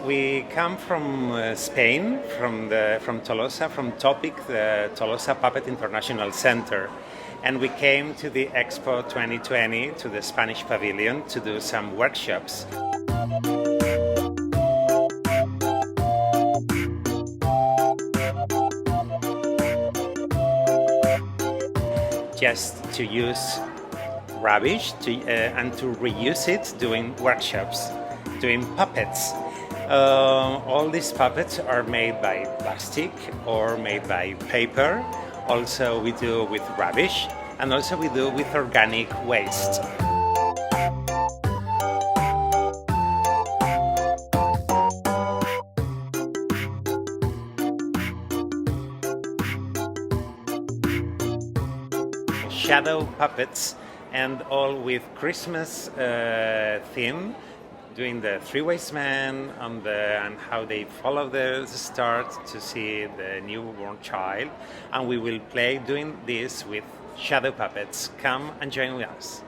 We come from Spain, from Tolosa, from Topic, the Tolosa Puppet International Center, and we came to the Expo 2020 to the Spanish Pavilion to do some workshops. Just to use rubbish and to reuse it doing workshops, doing puppets. All these puppets are made by plastic or made by paper. Also we do with rubbish, and also we do with organic waste. Shadow puppets, and all with Christmas theme, doing the three waste man and how they follow the start to see the newborn child, and we will play doing this with shadow puppets. Come and join with us.